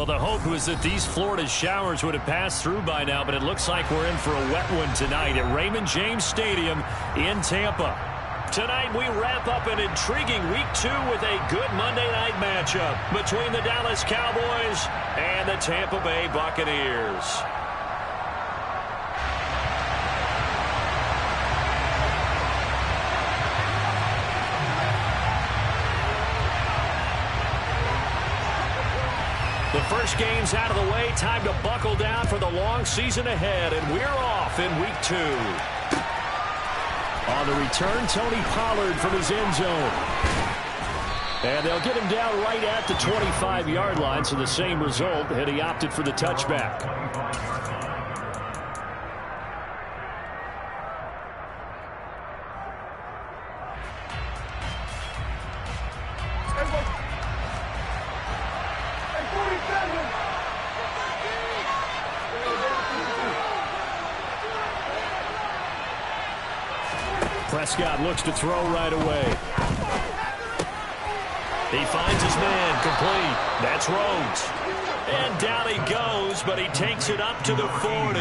the hope was that these Florida showers would have passed through by now, but it looks like we're in for a wet one tonight at Raymond James Stadium in Tampa. Tonight we wrap up an intriguing Week 2 with a good Monday night matchup between the Dallas Cowboys and the Tampa Bay Buccaneers. The first game's out of the way. Time to buckle down for the long season ahead, and we're off in Week 2. On the return, Tony Pollard from his end zone. And they'll get him down right at the 25-yard line, so the same result, and he opted for the touchback. Prescott looks to throw right away. He finds his man, complete. That's Rhodes. And down he goes, but he takes it up to the 40.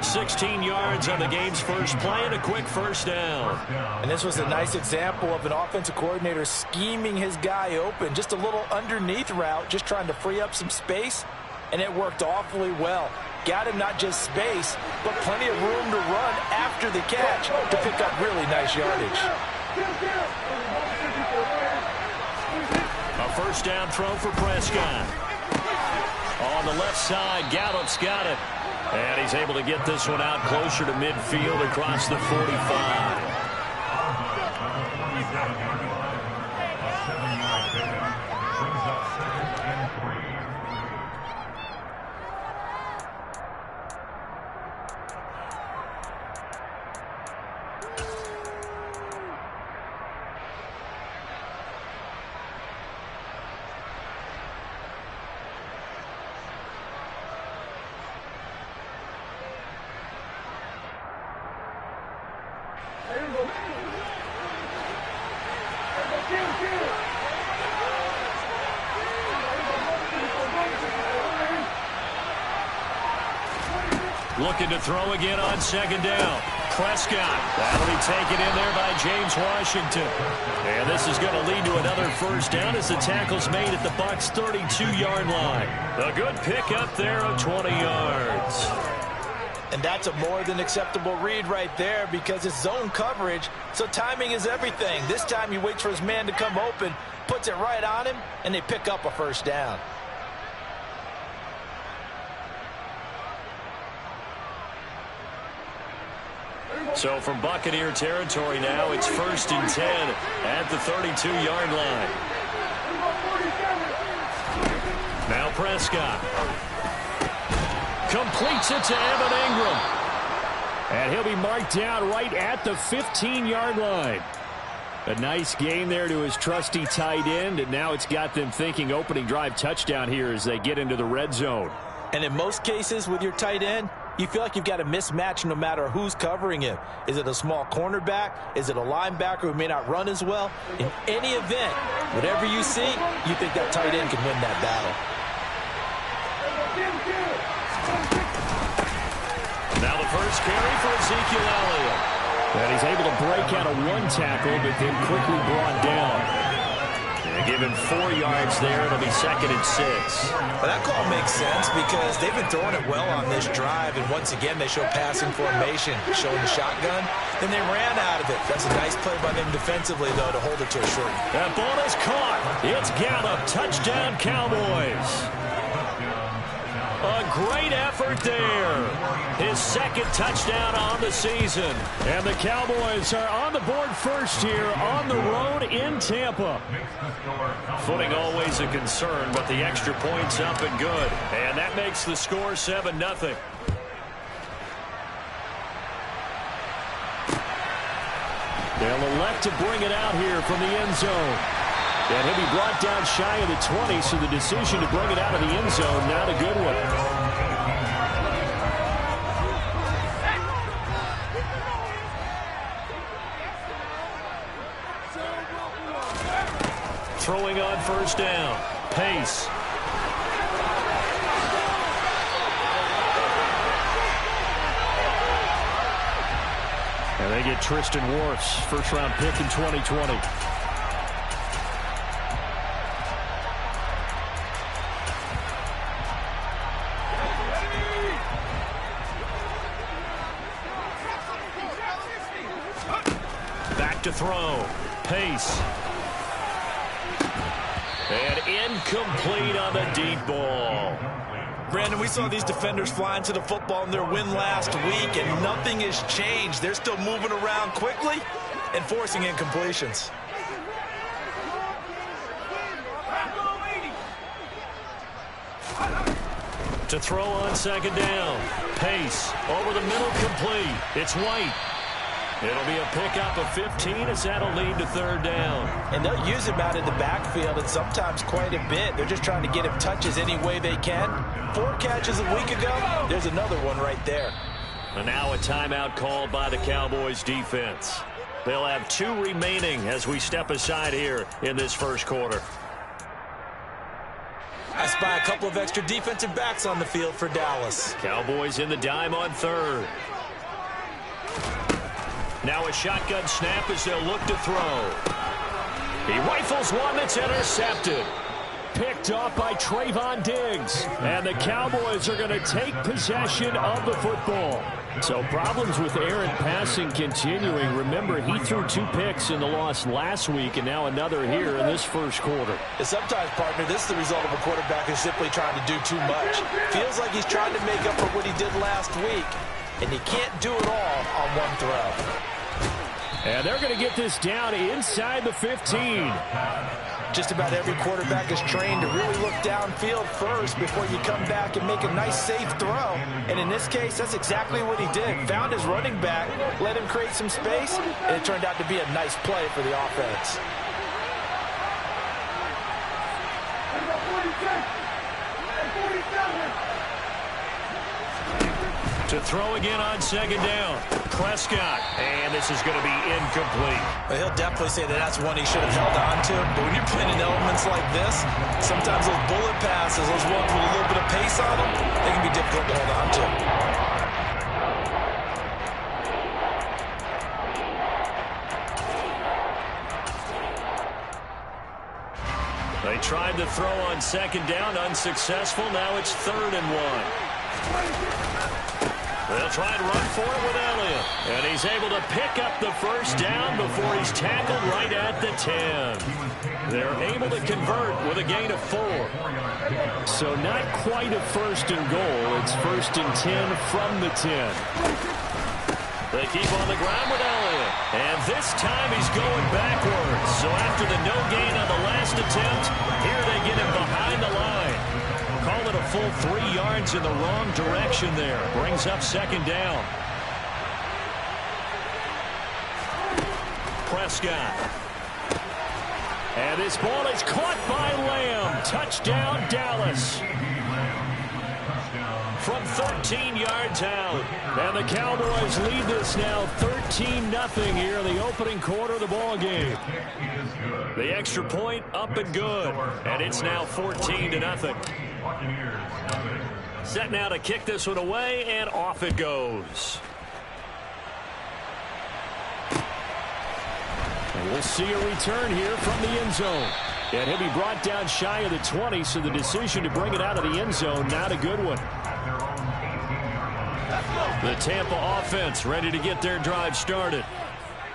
16 yards on the game's first play and a quick first down. And this was a nice example of an offensive coordinator scheming his guy open. Just a little underneath route, just trying to free up some space, and it worked awfully well. Got him not just space, but plenty of room to run after the catch to pick up really nice yardage. A first down throw for Prescott. On the left side, Gallup's got it. And he's able to get this one out closer to midfield across the 45. Looking to throw again on second down. Prescott. That'll be taken in there by James Washington. And this is going to lead to another first down as the tackle's made at the Bucs' 32-yard line. A good pickup there of 20 yards. And that's a more than acceptable read right there because it's zone coverage, so timing is everything. This time he waits for his man to come open, puts it right on him, and they pick up a first down. So from Buccaneer territory now, it's 1st and 10 at the 32-yard line. Now Prescott. Completes it to Evan Ingram. And he'll be marked down right at the 15-yard line. A nice gain there to his trusty tight end, and now it's got them thinking opening drive touchdown here as they get into the red zone. And in most cases with your tight end, you feel like you've got a mismatch no matter who's covering him. Is it a small cornerback? Is it a linebacker who may not run as well? In any event, whatever you see, you think that tight end can win that battle. Now the first carry for Ezekiel Elliott. And he's able to break out of one tackle, but then quickly brought down. And give him 4 yards there. It'll be 2nd and 6. Well, that call makes sense because they've been throwing it well on this drive, and once again they show passing formation, showing the shotgun. Then they ran out of it. That's a nice play by them defensively, though, to hold it to a short. That ball is caught. It's Gallup. Touchdown, Cowboys. A great effort there. His 2nd touchdown on the season. And the Cowboys are on the board first here on the road in Tampa. Footing always a concern, but the extra point's up and good. And that makes the score 7-0. They'll elect to bring it out here from the end zone. And he'll be brought down shy of the 20, so the decision to bring it out of the end zone, not a good one. Throwing on first down. Pace. And they get Tristan Wirfs, first-round pick in 2020. Back to throw. Pace. And incomplete on the deep ball. Brandon, we saw these defenders fly into the football in their win last week, and nothing has changed. They're still moving around quickly and forcing incompletions. To throw on second down. Pace over the middle, complete. It's White. It'll be a pickup of 15 as that'll lead to third down. And they'll use him out in the backfield, and sometimes quite a bit. They're just trying to get him touches any way they can. 4 catches a week ago. There's another one right there. And now a timeout called by the Cowboys defense. They'll have 2 remaining as we step aside here in this first quarter. I spy a couple of extra defensive backs on the field for Dallas. Cowboys in the dime on third. Now a shotgun snap as they'll look to throw. He rifles one that's intercepted. Picked off by Trayvon Diggs. And the Cowboys are going to take possession of the football. So problems with errant passing continuing. Remember, he threw 2 picks in the loss last week and now another here in this first quarter. And sometimes, partner, this is the result of a quarterback who's simply trying to do too much. Feels like he's trying to make up for what he did last week. And he can't do it all on one throw. And they're going to get this down inside the 15. Just about every quarterback is trained to really look downfield first before you come back and make a nice, safe throw. And in this case, that's exactly what he did. Found his running back, let him create some space, and it turned out to be a nice play for the offense. To throw again on second down. Prescott. And this is going to be incomplete. Well, he'll definitely say that that's one he should have held on to. But when you're playing in elements like this, sometimes those bullet passes, those ones with a little bit of pace on them, they can be difficult to hold on to. They tried to throw on second down, unsuccessful. Now it's 3rd and 1. They'll try and run for it with Elliott. And he's able to pick up the first down before he's tackled right at the 10. They're able to convert with a gain of 4. So not quite a 1st and goal. It's 1st and 10 from the 10. They keep on the ground with Elliott. And this time he's going backwards. So after the no gain on the last attempt, here they get him behind the line. Call it a full 3 yards in the wrong direction there. Brings up second down. Prescott. And this ball is caught by Lamb. Touchdown, Dallas. From 13 yards out. And the Cowboys lead this now 13-0 here in the opening quarter of the ball game. The extra point up and good. And it's now 14-0. Set now to kick this one away, and off it goes. And we'll see a return here from the end zone. And he'll be brought down shy of the 20, so the decision to bring it out of the end zone, not a good one. The Tampa offense ready to get their drive started.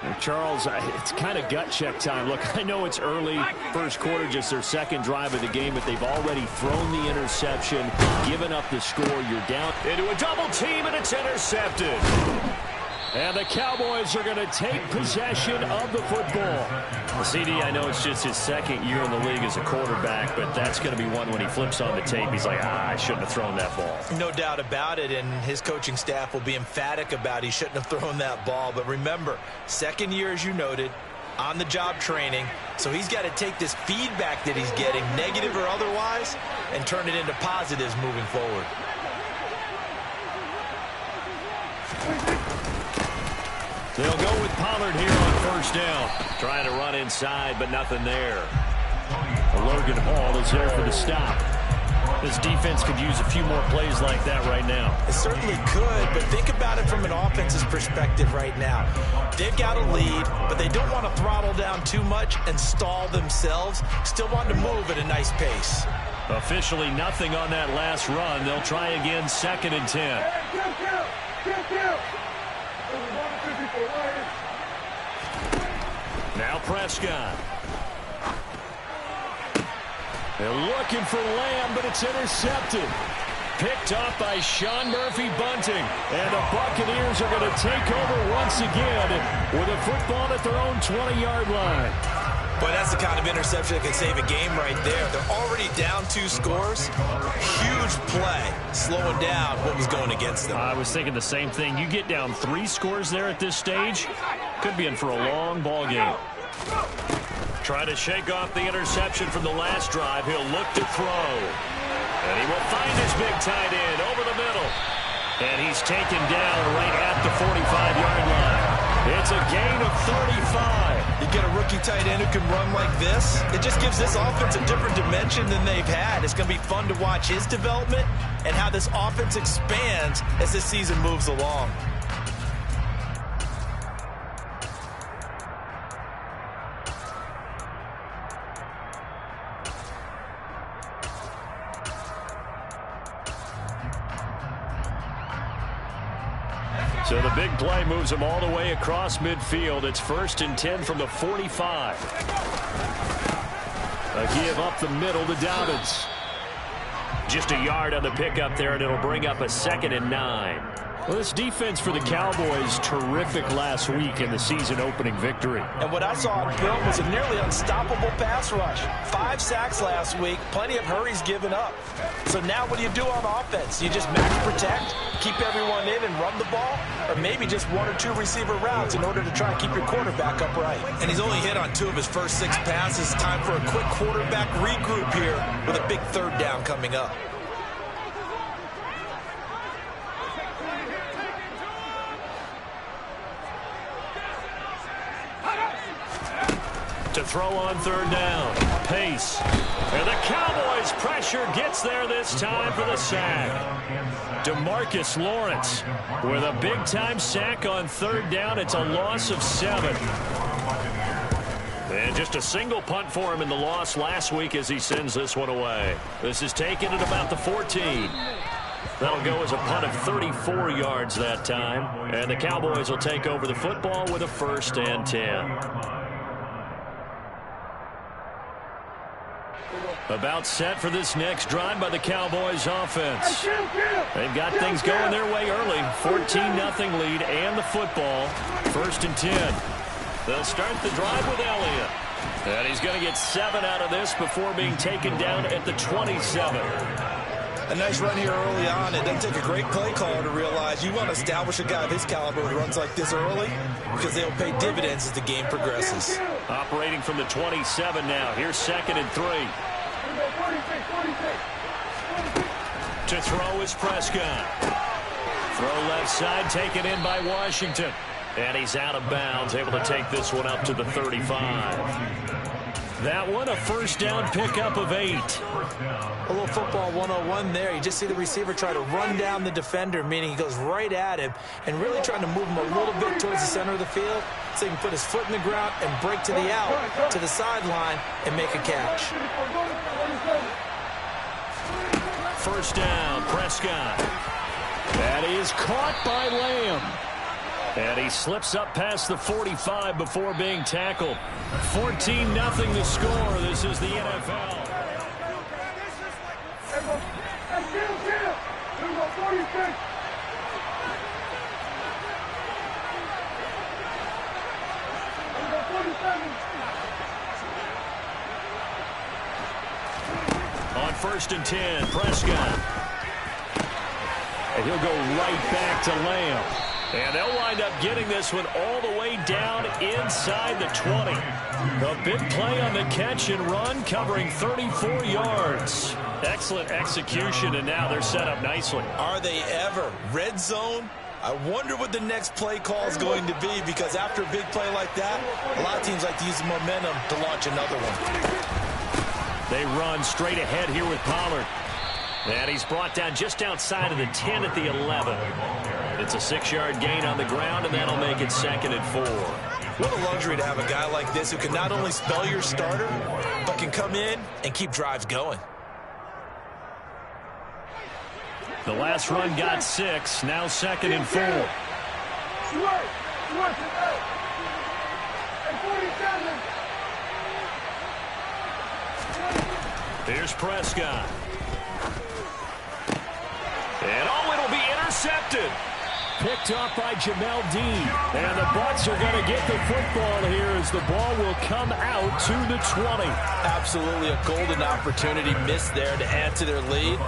And Charles, it's kind of gut check time. Look, I know it's early, first quarter, just their second drive of the game, but they've already thrown the interception, given up the score. You're down into a double team, and it's intercepted. And the Cowboys are going to take possession of the football. Well, CD, I know it's just his second year in the league as a quarterback, but that's going to be one when he flips on the tape. He's like, I shouldn't have thrown that ball. No doubt about it, and his coaching staff will be emphatic about he shouldn't have thrown that ball. But remember, second year, as you noted, on-the-job training, so he's got to take this feedback that he's getting, negative or otherwise, and turn it into positives moving forward. They'll go with Pollard here on first down. Trying to run inside, but nothing there. Logan Hall is there for the stop. This defense could use a few more plays like that right now. It certainly could, but think about it from an offense's perspective right now. They've got a lead, but they don't want to throttle down too much and stall themselves. Still want to move at a nice pace. Officially nothing on that last run. They'll try again, 2nd and 10. Now Prescott. They're looking for Lamb, but it's intercepted. Picked up by Sean Murphy-Bunting. And the Buccaneers are going to take over once again with a football at their own 20-yard line. But that's the kind of interception that can save a game right there. They're already down 2 scores. Huge play, slowing down what was going against them. I was thinking the same thing. You get down 3 scores there at this stage, could be in for a long ball game. Trying to shake off the interception from the last drive. He'll look to throw. And he will find his big tight end over the middle. And he's taken down right at the 45-yard line. It's a gain of 35. You get a rookie tight end who can run like this. It just gives this offense a different dimension than they've had. It's going to be fun to watch his development and how this offense expands as this season moves along. So the big play moves them all the way across midfield. It's 1st and 10 from the 45. A give up the middle to Dobbins. Just a yard on the pickup there, and it'll bring up a 2nd and 9. Well, this defense for the Cowboys, terrific last week in the season-opening victory. And what I saw on film was a nearly unstoppable pass rush. 5 sacks last week, plenty of hurries given up. So now what do you do on offense? You just max protect, keep everyone in and run the ball, or maybe just 1 or 2 receiver routes in order to try and keep your quarterback upright. And he's only hit on 2 of his first 6 passes. Time for a quick quarterback regroup here with a big 3rd down coming up. To throw on 3rd down. Pace. And the Cowboys' pressure gets there this time for the sack. DeMarcus Lawrence with a big-time sack on 3rd down. It's a loss of 7. And just a single punt for him in the loss last week as he sends this one away. This is taken at about the 14. That'll go as a punt of 34 yards that time. And the Cowboys will take over the football with a 1st and 10. About set for this next drive by the Cowboys offense. They've got things going their way early. 14-0 lead and the football. 1st and 10. They'll start the drive with Elliott. And he's going to get 7 out of this before being taken down at the 27. A nice run here early on. It doesn't take a great play caller to realize you want to establish a guy of his caliber who runs like this early because they'll pay dividends as the game progresses. Operating from the 27 now. Here's 2nd and 3. To throw is Prescott. Throw left side, taken in by Washington. And he's out of bounds, able to take this one up to the 35. That one, a 1st down pickup of 8. A little football 101 there. You just see the receiver try to run down the defender, meaning he goes right at him and really trying to move him a little bit towards the center of the field so he can put his foot in the ground and break to the out, to the sideline, and make a catch. 1st down, Prescott. That is caught by Lamb. And he slips up past the 45 before being tackled. 14-0 the score. This is the NFL. On 1st and 10, Prescott. And he'll go right back to Lamb. And they'll wind up getting this one all the way down inside the 20. A big play on the catch and run, covering 34 yards. Excellent execution, and now they're set up nicely. Are they ever? Red zone? I wonder what the next play call is going to be, because after a big play like that, a lot of teams like to use the momentum to launch another one. They run straight ahead here with Pollard. And he's brought down just outside of the 10 at the 11. It's a 6-yard gain on the ground, and that'll make it 2nd and 4. What a luxury to have a guy like this who can not only spell your starter, but can come in and keep drives going. The last run got 6, now 2nd and 4. Here's Prescott. And it'll be intercepted. Picked off by Jamel Dean. And the Bucs are going to get the football here as the ball will come out to the 20. Absolutely a golden opportunity missed there to add to their lead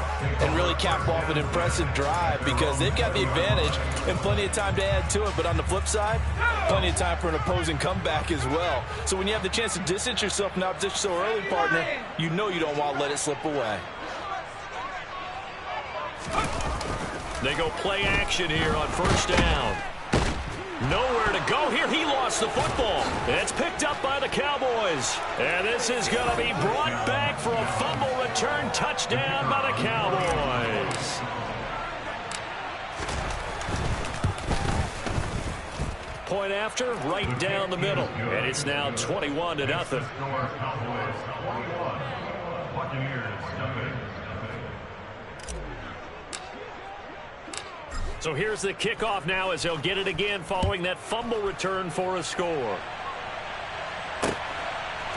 and really cap off an impressive drive because they've got the advantage and plenty of time to add to it. But on the flip side, plenty of time for an opposing comeback as well. So when you have the chance to distance yourself from opposition so early, partner, you know you don't want to let it slip away. They go play action here on 1st down. Nowhere to go here. He lost the football. It's picked up by the Cowboys. And this is going to be brought back for a fumble return touchdown by the Cowboys. Point after, right down the middle. And it's now 21-0. So here's the kickoff now as they'll get it again following that fumble return for a score.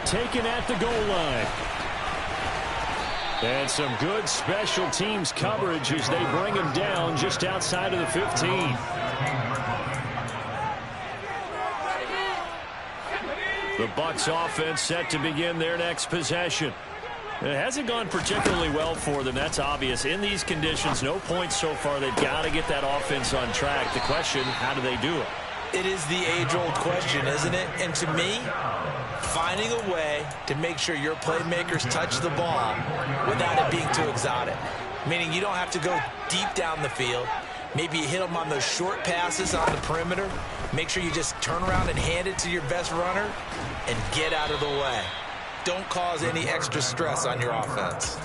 Taken at the goal line. And some good special teams coverage as they bring him down just outside of the 15. The Bucs offense set to begin their next possession. It hasn't gone particularly well for them. That's obvious. In these conditions, no points so far. They've got to get that offense on track. The question, how do they do it? It is the age-old question, isn't it? And to me, finding a way to make sure your playmakers touch the ball without it being too exotic. Meaning you don't have to go deep down the field. Maybe you hit them on those short passes on the perimeter. Make sure you just turn around and hand it to your best runner and get out of the way. Don't cause any extra stress on your offense.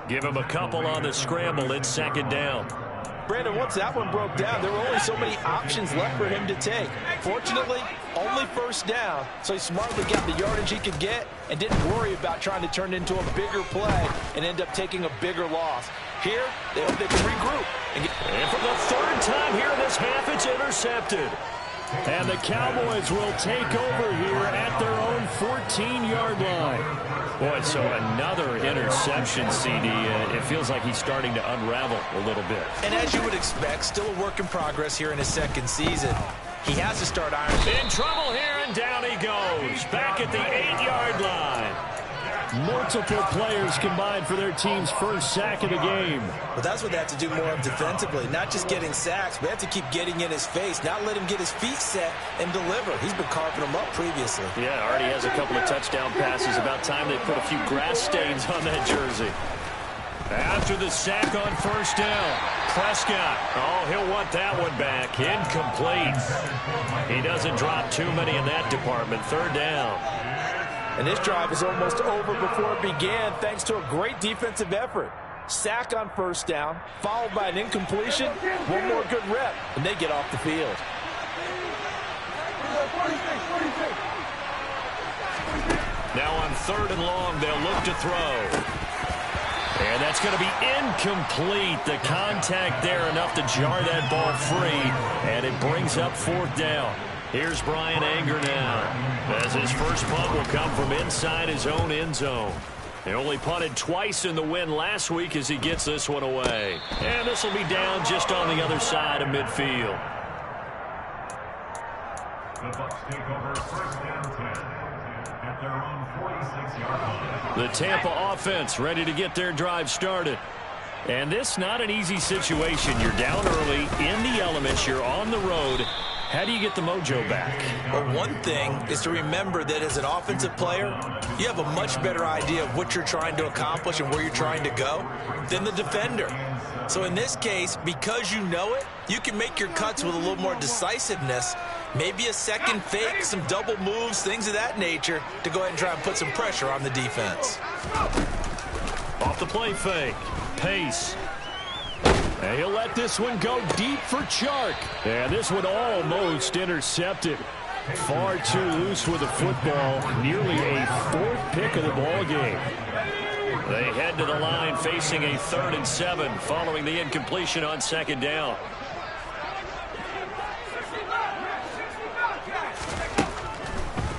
Give him a couple on the scramble. It's 2nd down. Brandon, once that one broke down, there were only so many options left for him to take. Fortunately, only 1st down, so he smartly got the yardage he could get and didn't worry about trying to turn it into a bigger play and end up taking a bigger loss. Here, they hope they can regroup. And for the 3rd time here in this half, it's intercepted. And the Cowboys will take over here at their own 14-yard line. Boy, so another interception, CD. It feels like he's starting to unravel a little bit. And as you would expect, still a work in progress here in his 2nd season. He has to start ironing. In trouble here, and down he goes. Back at the 8-yard line. Multiple players combined for their team's 1st sack of the game. Well, that's what they have to do more of defensively. Not just getting sacks, but have to keep getting in his face. Not let him get his feet set and deliver. He's been carving them up previously. Yeah, already has a couple of touchdown passes. About time they put a few grass stains on that jersey. After the sack on 1st down, Prescott. Oh, he'll want that one back. Incomplete. He doesn't drop too many in that department. 3rd down. And this drive is almost over before it began thanks to a great defensive effort. Sack on 1st down, followed by an incompletion, one more good rep, and they get off the field. Now on 3rd and long, they'll look to throw. And that's going to be incomplete. The contact there enough to jar that ball free, and it brings up 4th down. Here's Brian Anger now, as his first punt will come from inside his own end zone. He only punted twice in the win last week as he gets this one away. And this will be down just on the other side of midfield. The Bucs take over 1st and 10 at their own 46-yard line. The Tampa offense ready to get their drive started. And this not an easy situation. You're down early, in the elements, you're on the road. How do you get the mojo back? Well, one thing is to remember that as an offensive player, you have a much better idea of what you're trying to accomplish and where you're trying to go than the defender. So in this case, because you know it, you can make your cuts with a little more decisiveness, maybe a second fake, some double moves, things of that nature, to go ahead and try and put some pressure on the defense. Off the play fake. Pace. And he'll let this one go deep for Chark. And this one almost intercepted. Far too loose with the football. Nearly a fourth pick of the ball game. They head to the line facing a 3rd and 7 following the incompletion on 2nd down.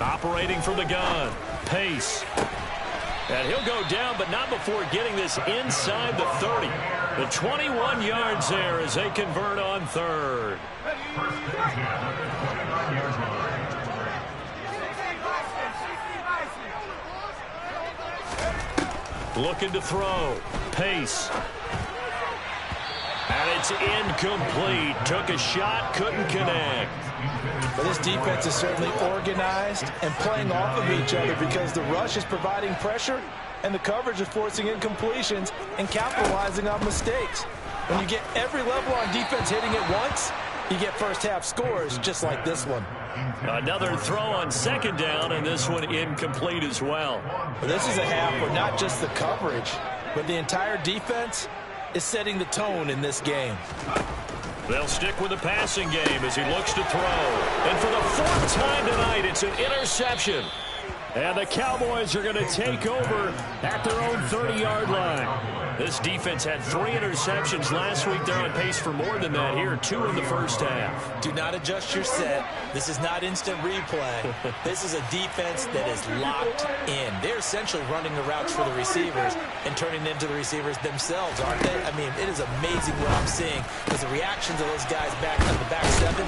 Operating from the gun. Pace. And he'll go down, but not before getting this inside the 30. The 21 yards there as they convert on 3rd. Looking to throw. Pace. And it's incomplete. Took a shot, couldn't connect. But this defense is certainly organized and playing off of each other because the rush is providing pressure and the coverage is forcing incompletions and capitalizing on mistakes. When you get every level on defense hitting it once, you get first half scores just like this one. Another throw on 2nd down, and this one incomplete as well. But this is a half where not just the coverage, but the entire defense is setting the tone in this game. They'll stick with the passing game as he looks to throw. And for the 4th time tonight, it's an interception. And the Cowboys are going to take over at their own 30-yard line. This defense had 3 interceptions last week. They're on pace for more than that here, 2 in the first half. Do not adjust your set. This is not instant replay. This is a defense that is locked in. They're essentially running the routes for the receivers and turning into the receivers themselves, aren't they? I mean, it is amazing what I'm seeing because the reactions of those guys back on the back 7.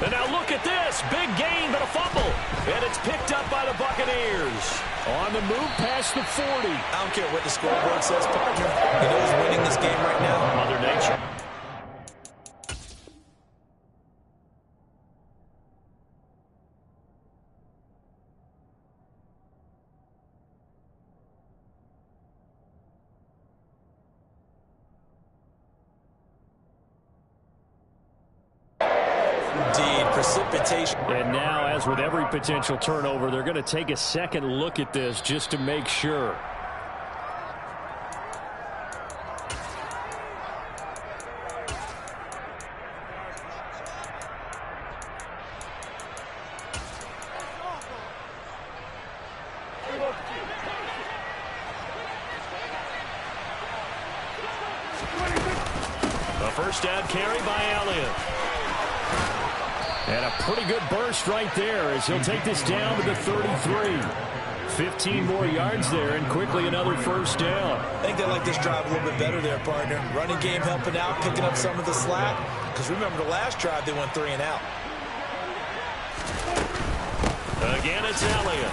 And now look at this. Big gain, but a fumble. And it's picked up by the Buccaneers. On the move past the 40. I don't care what the scoreboard says, partner. You know who's winning this game right now? Mother Nature. Precipitation. And now, as with every potential turnover, they're going to take a second look at this just to make sure. A first down carry by Elliott. And a pretty good burst right there as he'll take this down to the 33. 15 more yards there and quickly another first down. I think they like this drive a little bit better there, partner. Running game helping out, picking up some of the slack. Because remember the last drive they went 3 and out. Again, it's Elliott.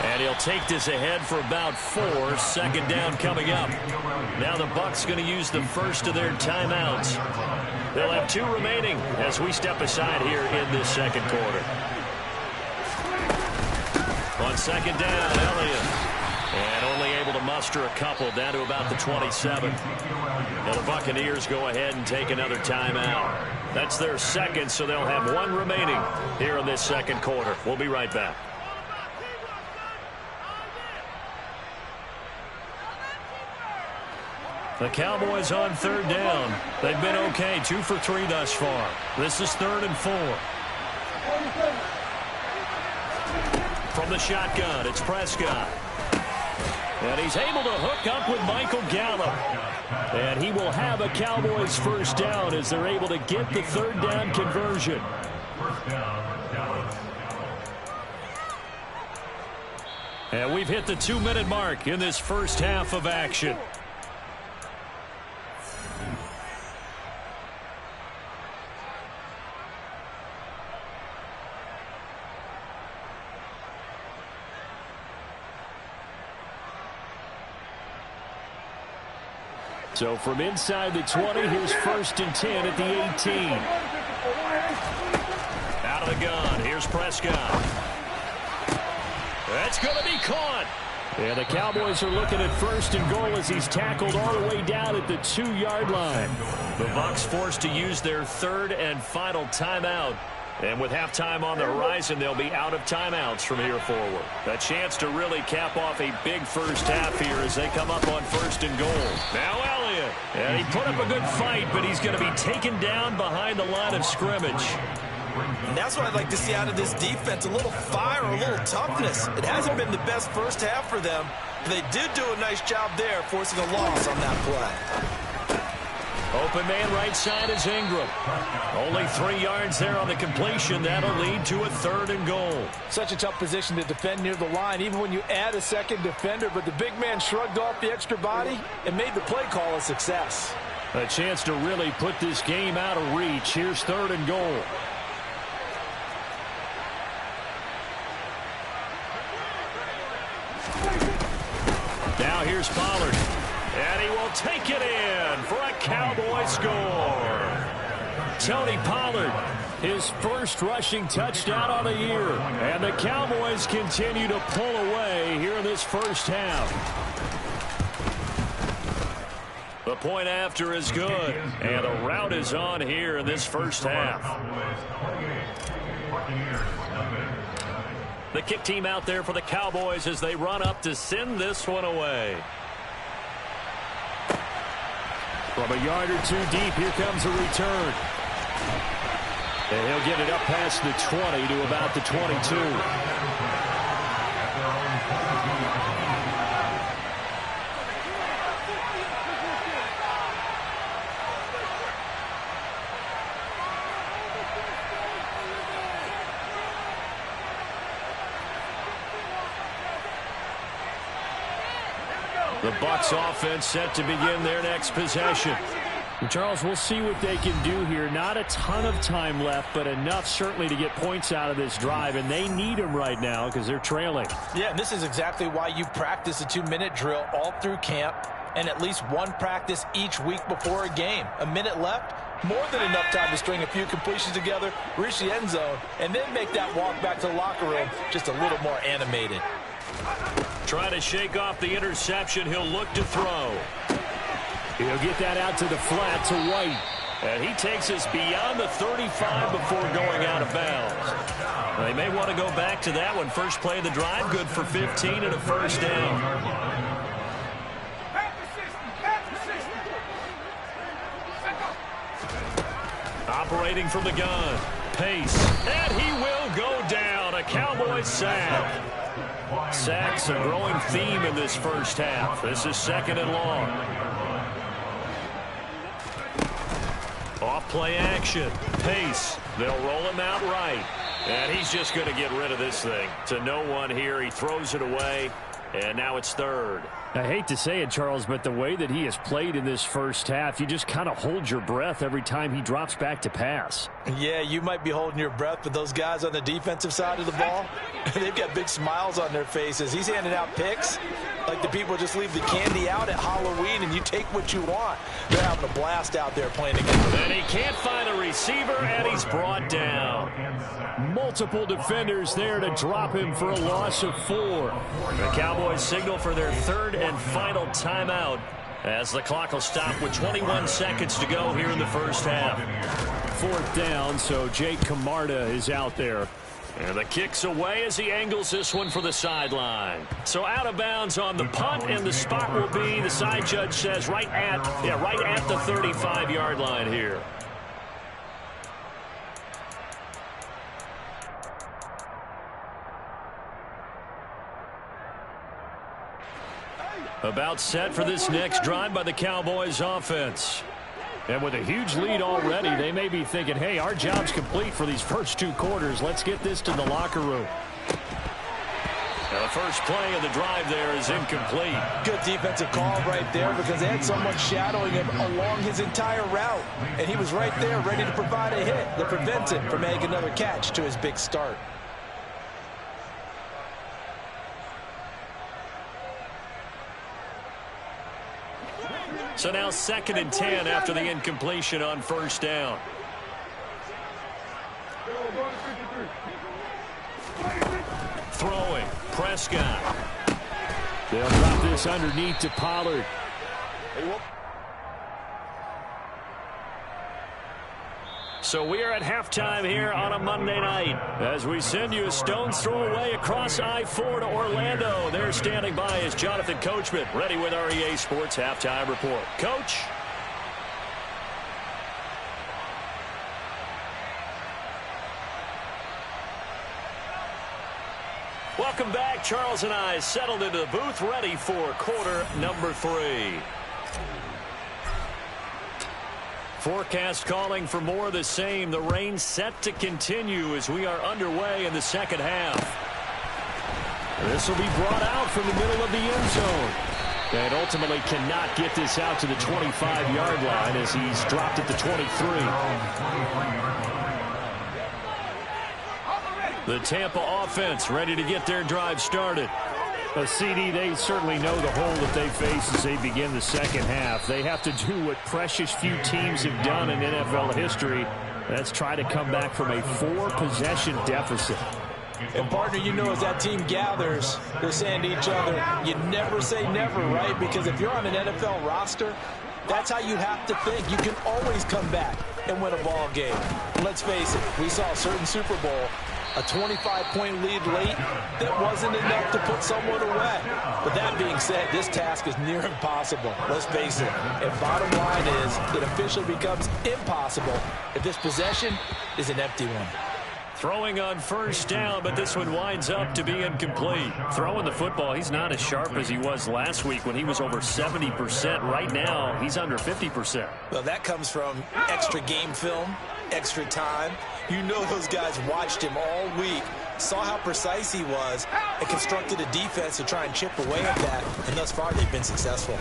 And he'll take this ahead for about 4. 2nd down coming up. Now the Bucs going to use the first of their timeouts. They'll have 2 remaining as we step aside here in this 2nd quarter. On 2nd down, Elliott. And only able to muster a couple down to about the 27. Now the Buccaneers go ahead and take another timeout. That's their 2nd, so they'll have 1 remaining here in this 2nd quarter. We'll be right back. The Cowboys on 3rd down. They've been okay, 2 for 3 thus far. This is 3rd and 4. From the shotgun, it's Prescott. And he's able to hook up with Michael Gallup. And he will have a Cowboys first down as they're able to get the 3rd down conversion. And we've hit the 2-minute mark in this first half of action. So from inside the 20, here's 1st and 10 at the 18. Out of the gun, here's Prescott. That's going to be caught. And the Cowboys are looking at 1st and goal as he's tackled all the way down at the 2-yard line. The Bucs forced to use their 3rd and final timeout And with halftime on the horizon, they'll be out of timeouts from here forward. A chance to really cap off a big first half here as they come up on 1st and goal. Now Elliott. And he put up a good fight, but he's going to be taken down behind the line of scrimmage. And that's what I'd like to see out of this defense, a little fire, a little toughness. It hasn't been the best first half for them, but they did do a nice job there, forcing a loss on that play. Open man right side is Ingram. Only 3 yards there on the completion. That'll lead to a 3rd and goal. Such a tough position to defend near the line, even when you add a second defender, but the big man shrugged off the extra body and made the play call a success. A chance to really put this game out of reach. Here's 3rd and goal. Now here's Pollard. And he will take it in for a Cowboy score. Tony Pollard, his first rushing touchdown on the year. And the Cowboys continue to pull away here in this first half. The point after is good. And the route is on here in this first half. The kick team out there for the Cowboys as they run up to send this one away. From a yard or 2 deep, here comes a return. And he'll get it up past the 20 to about the 22. The Bucs offense set to begin their next possession. And Charles, we'll see what they can do here. Not a ton of time left, but enough certainly to get points out of this drive, and they need them right now because they're trailing. Yeah, and this is exactly why you practice a 2-minute drill all through camp and at least one practice each week before a game. A minute left, more than enough time to string a few completions together, reach the end zone, and then make that walk back to the locker room just a little more animated. Trying to shake off the interception. He'll look to throw. He'll get that out to the flat to White. And he takes us beyond the 35 before going out of bounds. They may want to go back to that one. First play of the drive, good for 15 and a first down. Operating from the gun. Pace. And he will go down. A Cowboys sack. Sacks a growing theme in this first half. This is 2nd and long. Off play action. Pace. They'll roll him out right. And he's just going to get rid of this thing. To no one here. He throws it away. And now it's 3rd. I hate to say it, Charles, but the way that he has played in this first half, you just kind of hold your breath every time he drops back to pass. Yeah, you might be holding your breath, but those guys on the defensive side of the ball, they've got big smiles on their faces. He's handing out picks like the people just leave the candy out at Halloween and you take what you want. They're having a blast out there playing together. And he can't find a receiver, and he's brought down. Multiple defenders there to drop him for a loss of 4. The Cowboys signal for their 3rd and final timeout as the clock will stop with 21 seconds to go here in the first half. 4th down, so Jake Camarda is out there. And the kick's away as he angles this one for the sideline. So out of bounds on the punt, and the spot will be, the side judge says, right at the 35-yard line here. About set for this next drive by the Cowboys offense. And with a huge lead already, they may be thinking, hey, our job's complete for these first 2 quarters. Let's get this to the locker room. Now the first play of the drive there is incomplete. Good defensive call right there because they had someone shadowing him along his entire route. And he was right there ready to provide a hit that prevents him from making another catch to his big start. So now 2nd and 10 after the incompletion on first down. Throwing. Prescott. They'll drop this underneath to Pollard. So we are at halftime here on a Monday night as we send you a stone's throw away across I-4 to Orlando. There standing by is Jonathan Coachman, ready with our EA Sports Halftime Report. Coach? Welcome back. Charles and I settled into the booth, ready for quarter number 3. Forecast calling for more of the same. The rain set to continue as we are underway in the second half. This will be brought out from the middle of the end zone. And ultimately cannot get this out to the 25-yard line as he's dropped at the 23. The Tampa offense ready to get their drive started. CD, they certainly know the hole that they face as they begin the second half. They have to do what precious few teams have done in NFL history. That's try to come back from a 4-possession deficit. And, partner, you know, as that team gathers, they're saying to each other, you never say never, right? Because if you're on an NFL roster, that's how you have to think. You can always come back and win a ball game. Let's face it, we saw a certain Super Bowl, a 25-point lead late, that wasn't enough to put someone away. But that being said, this task is near impossible. Let's face it. And bottom line is, it officially becomes impossible if this possession is an empty one. Throwing on first down, but this one winds up to be incomplete. Throwing the football, he's not as sharp as he was last week when he was over 70%. Right now, he's under 50%. Well, that comes from extra game film, extra time. You know those guys watched him all week, saw how precise he was, and constructed a defense to try and chip away at that, and thus far they've been successful.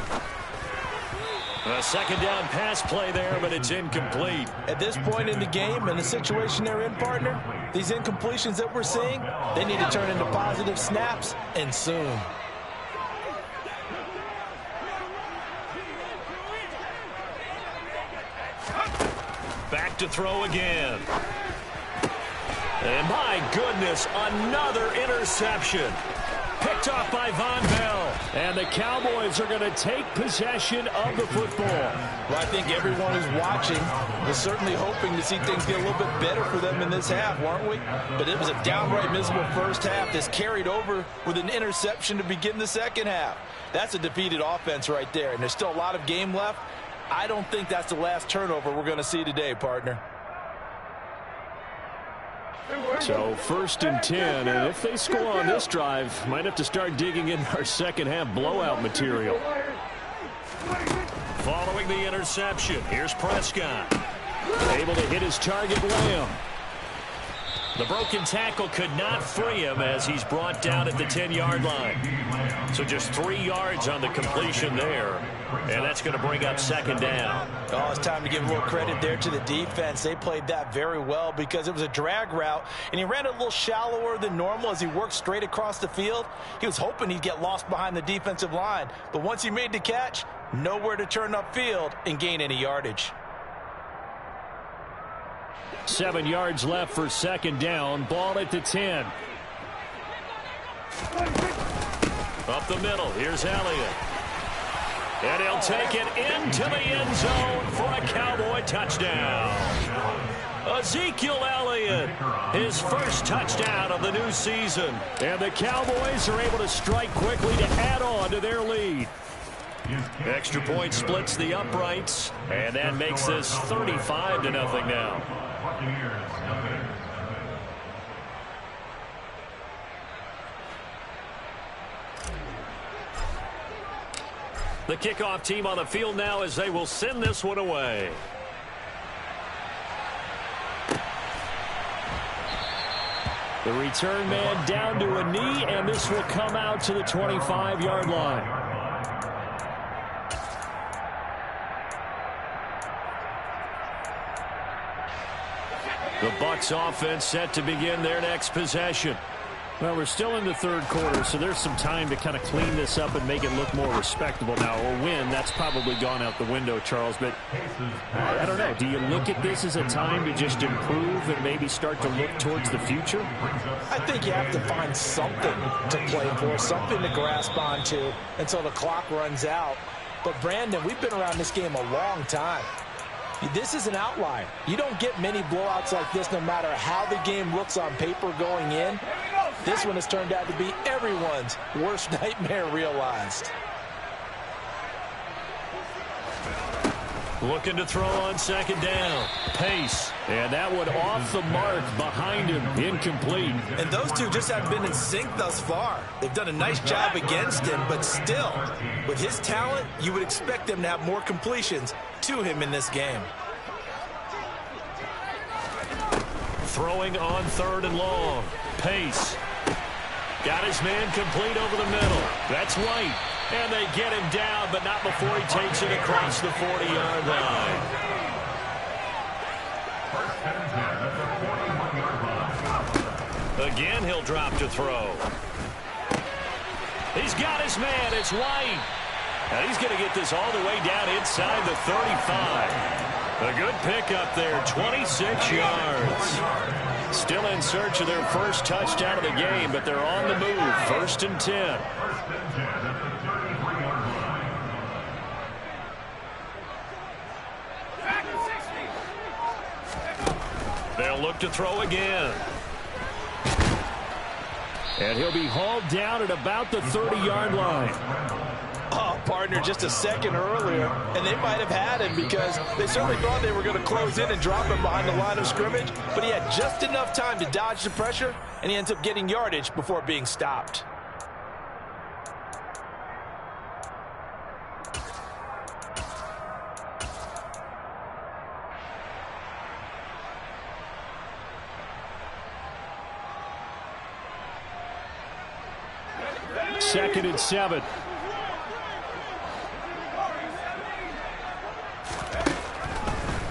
A second down pass play there, but it's incomplete. At this point in the game and the situation they're in, partner, these incompletions that we're seeing, they need to turn into positive snaps, and soon. Back to throw again. And my goodness, another interception. Picked off by Von Bell. And the Cowboys are going to take possession of the football. Well, I think everyone who's watching was certainly hoping to see things get a little bit better for them in this half, weren't we? But it was a downright miserable first half that's carried over with an interception to begin the second half. That's a defeated offense right there, and there's still a lot of game left. I don't think that's the last turnover we're going to see today, partner. So 1st and 10, and if they score on this drive, might have to start digging in our second half blowout material. Following the interception, here's Prescott. Able to hit his target, Lamb. The broken tackle could not free him as he's brought down at the 10-yard line. So just 3 yards on the completion there. And that's going to bring up second down. Oh, it's time to give a little credit there to the defense. They played that very well because it was a drag route, and he ran a little shallower than normal as he worked straight across the field. He was hoping he'd get lost behind the defensive line. But once he made the catch, nowhere to turn upfield and gain any yardage. 7 yards left for second down. Ball at the 10. Up the middle. Here's Elliott. And he'll take it into the end zone for a Cowboy touchdown. Ezekiel Elliott, his first touchdown of the new season. And the Cowboys are able to strike quickly to add on to their lead. Extra point splits the uprights, and that makes this 35-0 now. The kickoff team on the field now as they will send this one away. The return man down to a knee, and this will come out to the 25-yard line. The Bucs offense set to begin their next possession. Well, we're still in the third quarter, so there's some time to kind of clean this up and make it look more respectable now. A win, that's probably gone out the window, Charles, but I don't know. Do you look at this as a time to just improve and maybe start to look towards the future? I think you have to find something to play for, something to grasp onto until the clock runs out. But, Brandon, we've been around this game a long time. This is an outlier. You don't get many blowouts like this no matter how the game looks on paper going in. This one has turned out to be everyone's worst nightmare realized. Looking to throw on second down. Pace. And that one off the mark behind him. Incomplete. And those two just haven't been in sync thus far. They've done a nice job against him, but still, with his talent, you would expect them to have more completions to him in this game. Throwing on third and long. Pace. Got his man complete over the middle. That's White. And they get him down, but not before he takes it across the 40-yard line. Again, he'll drop to throw. He's got his man. It's White. And he's going to get this all the way down inside the 35. A good pickup there, 26 yards. Still in search of their first touchdown of the game, but they're on the move. 1st and 10. They'll look to throw again. And he'll be hauled down at about the 30-yard line. Oh, partner, just a second earlier, and they might have had him because they certainly thought they were going to close in and drop him behind the line of scrimmage, but he had just enough time to dodge the pressure, and he ends up getting yardage before being stopped. Second and 7.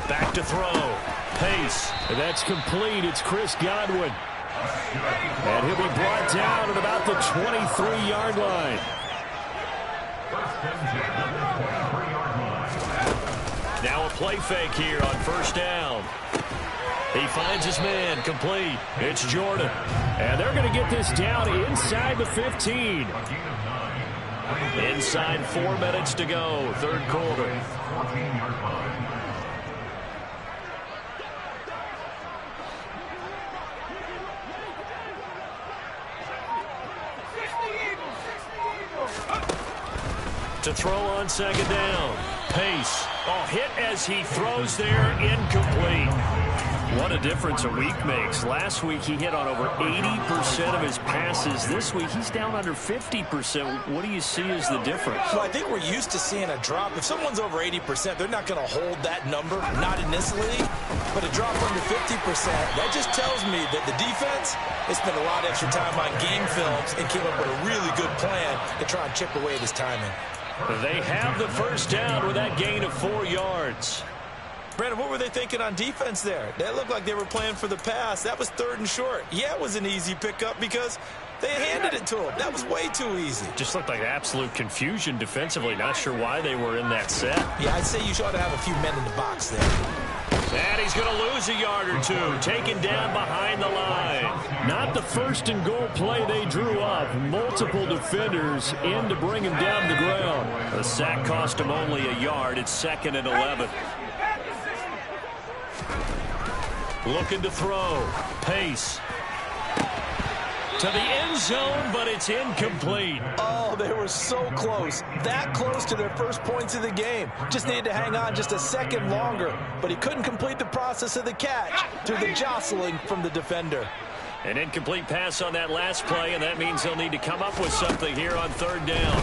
Back to throw. Pace. And that's complete. It's Chris Godwin. And he'll be brought down at about the 23-yard line. Now a play fake here on 1st down. He finds his man complete. It's Jordan. And they're going to get this down inside the 15. Inside 4 minutes to go, 3rd quarter. To throw on 2nd down. Pace. Oh, hit as he throws there, incomplete. What a difference a week makes. Last week he hit on over 80% of his passes. This week he's down under 50%. What do you see as the difference? Well, I think we're used to seeing a drop. If someone's over 80%, they're not going to hold that number, not in this league. But a drop under 50%, that just tells me that the defense has spent a lot of extra time on game films and came up with a really good plan to try and chip away at his timing. They have the 1st down with that gain of 4 yards. Brandon, what were they thinking on defense there? That looked like they were playing for the pass. That was 3rd and short. Yeah, it was an easy pickup because they handed it to him. That was way too easy. Just looked like absolute confusion defensively. Not sure why they were in that set. Yeah, I'd say you ought to have a few men in the box there. And he's going to lose a yard or two. Taken down behind the line. Not the 1st and goal play they drew up. Multiple defenders in to bring him down to the ground. The sack cost him only a yard. It's 2nd and 11. Looking to throw. Pace. To the end zone, but it's incomplete. Oh, they were so close. That close to their first points of the game. Just needed to hang on just a second longer. But he couldn't complete the process of the catch through the jostling from the defender. An incomplete pass on that last play, and that means they'll need to come up with something here on 3rd down.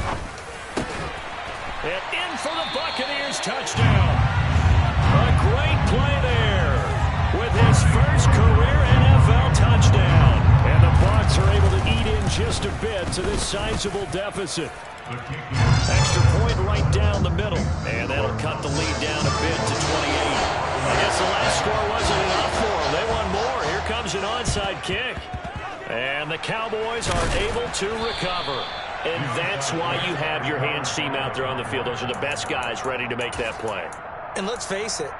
And in for the Buccaneers touchdown. A great play there with his first career NFL touchdown. And the Bucs are able to eat in just a bit to this sizable deficit. Extra point right down the middle. And that'll cut the lead down a bit to 28. I guess the last score wasn't enough for them. They won more. Here comes an onside kick. And the Cowboys are able to recover. And that's why you have your hands team out there on the field. Those are the best guys ready to make that play. And let's face it,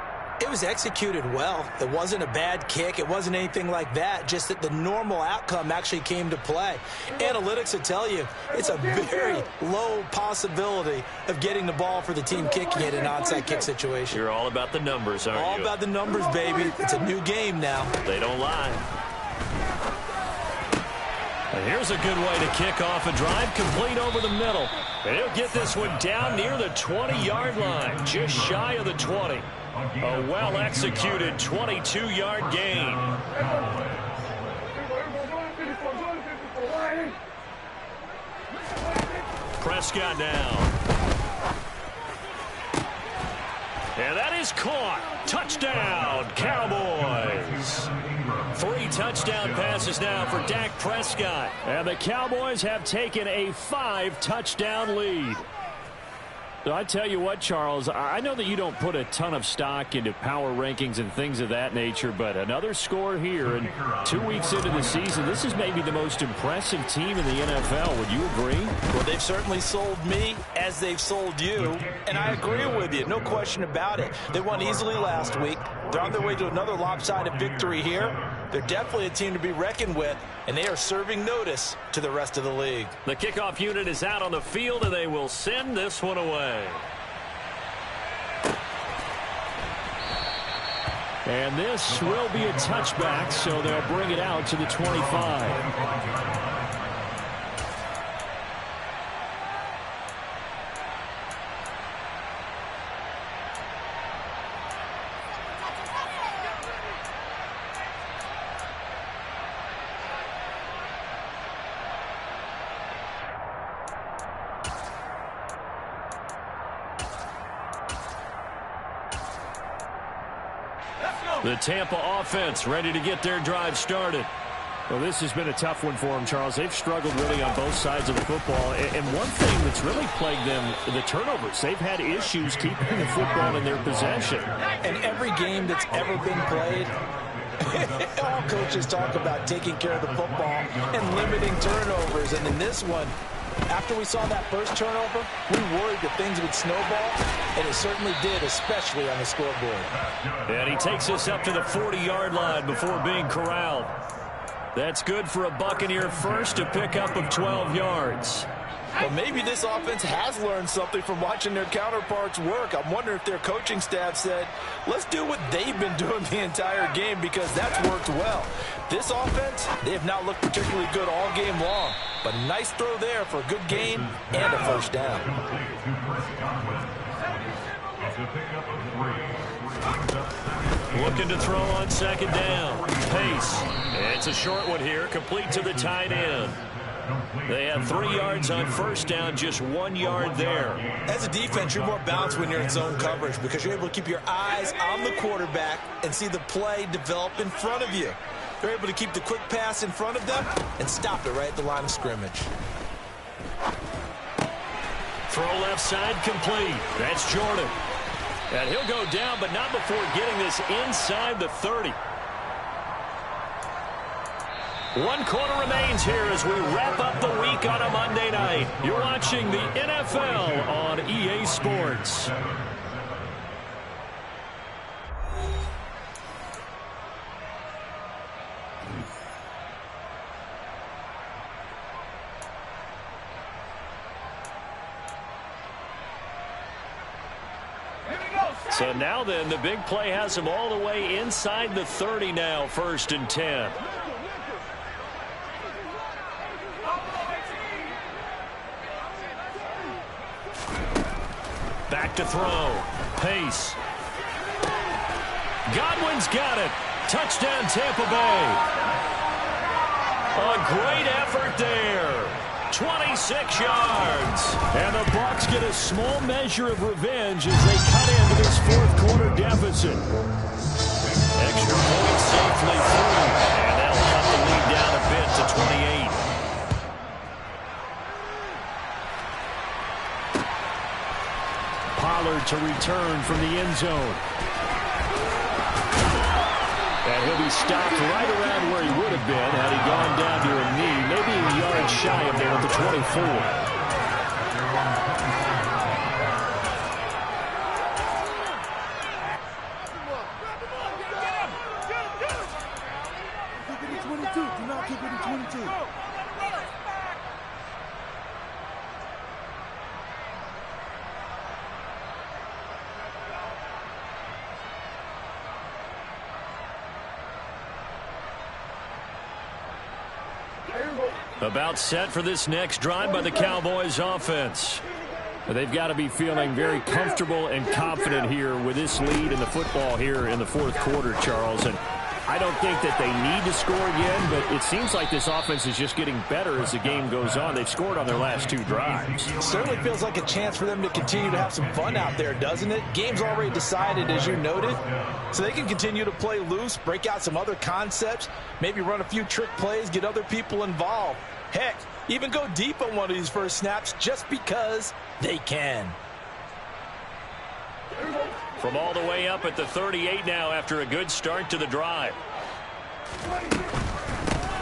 It was executed well. It wasn't a bad kick. It wasn't anything like that, just that the normal outcome actually came to play. Analytics will tell you it's a very low possibility of getting the ball for the team kicking it in an onside kick situation. You're all about the numbers, aren't you? All about the numbers, baby. It's a new game now. They don't lie. And here's a good way to kick off a drive, complete over the middle. And he'll get this one down near the 20-yard line, just shy of the 20. A well-executed 22-yard gain. Prescott now. And that is caught. Touchdown, Cowboys. 3 touchdown passes now for Dak Prescott. And the Cowboys have taken a 5-touchdown lead. So I tell you what, Charles, I know that you don't put a ton of stock into power rankings and things of that nature, but another score here, and 2 weeks into the season, this is maybe the most impressive team in the NFL. Would you agree? Well, they've certainly sold me as they've sold you, and I agree with you, no question about it. They won easily last week. They're on their way to another lopsided victory here. They're definitely a team to be reckoned with, and they are serving notice to the rest of the league. The kickoff unit is out on the field, and they will send this one away. And this will be a touchback, so they'll bring it out to the 25. The Tampa offense ready to get their drive started. Well, this has been a tough one for them, Charles. They've struggled really on both sides of the football. And one thing that's really plagued them, the turnovers. They've had issues keeping the football in their possession. And every game that's ever been played, all coaches talk about taking care of the football and limiting turnovers. And in this one, after we saw that first turnover, we worried that things would snowball, and it certainly did, especially on the scoreboard. And he takes us up to the 40-yard line before being corralled. That's good for a Buccaneer first, a pickup of 12 yards. Well, maybe this offense has learned something from watching their counterparts work. I'm wondering if their coaching staff said, let's do what they've been doing the entire game, because that's worked well. This offense, they have not looked particularly good all game long. But nice throw there for a good gain and a first down. Looking to throw on second down. Pace. It's a short one here, complete to the tight end. They have 3 yards on first down, just 1 yard there. As a defense, you're more balanced when you're in zone coverage because you're able to keep your eyes on the quarterback and see the play develop in front of you. They're able to keep the quick pass in front of them and stop it right at the line of scrimmage. Throw left side, complete. That's Jordan. And he'll go down, but not before getting this inside the 30. 1 quarter remains here as we wrap up the week on a Monday night. You're watching the NFL on EA Sports. So now then, the big play has him all the way inside the 30 now, 1st and 10. Back to throw. Pace. Godwin's got it. Touchdown, Tampa Bay. A great effort there. 26 yards. And the Bucs get a small measure of revenge as they cut into this 4th quarter deficit. Extra point safely through. And that'll cut the lead down a bit to 28. Pollard to return from the end zone. And he'll be stopped right around where he would have been had he gone down to a knee, maybe a yard shy of there at the 24. About set for this next drive by the Cowboys offense. They've got to be feeling very comfortable and confident here with this lead in the football here in the fourth quarter, Charles. And I don't think that they need to score again, but it seems like this offense is just getting better as the game goes on. They've scored on their last 2 drives. It certainly feels like a chance for them to continue to have some fun out there, doesn't it? Game's already decided, as you noted, so they can continue to play loose, break out some other concepts, maybe run a few trick plays, get other people involved. Heck, even go deep on one of these first snaps just because they can. From all the way up at the 38 now after a good start to the drive.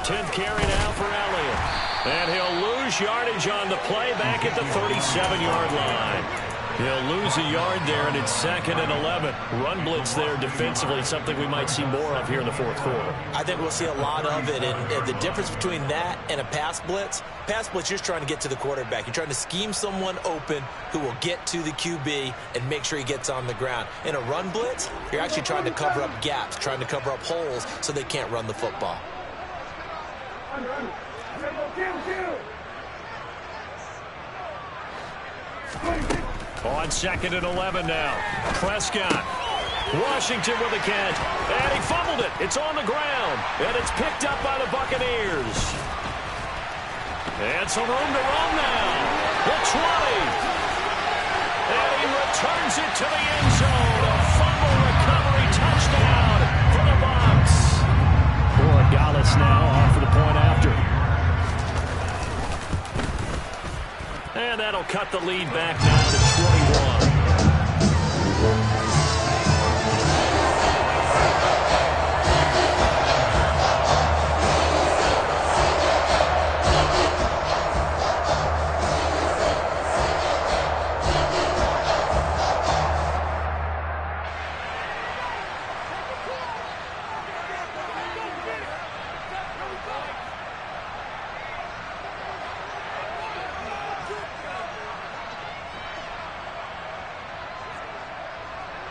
10th carry now for Elliott. And he'll lose yardage on the play back at the 37-yard line. He'll lose a yard there, and it's 2nd and 11. Run blitz there defensively, something we might see more of here in the fourth quarter. I think we'll see a lot of it, and the difference between that and a pass blitz, you're just trying to get to the quarterback. You're trying to scheme someone open who will get to the QB and make sure he gets on the ground. In a run blitz, you're actually trying to cover up gaps, trying to cover up holes so they can't run the football. On 2nd and 11 now. Prescott. Washington with a catch. And he fumbled it. It's on the ground. And it's picked up by the Buccaneers. And some room to run now. The 20. And he returns it to the end zone. A fumble recovery touchdown for the Bucs. Dallas now on for the point after. And that'll cut the lead back now to 21.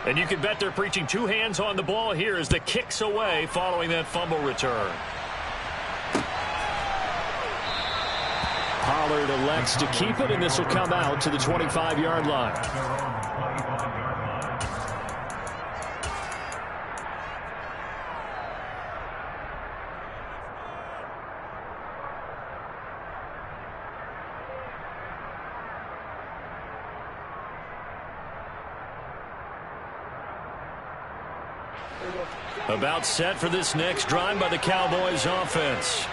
And you can bet they're preaching 2 hands on the ball here as the kick's away following that fumble return. Pollard elects to keep it, and this will come out to the 25-yard line. About set for this next drive by the Cowboys offense.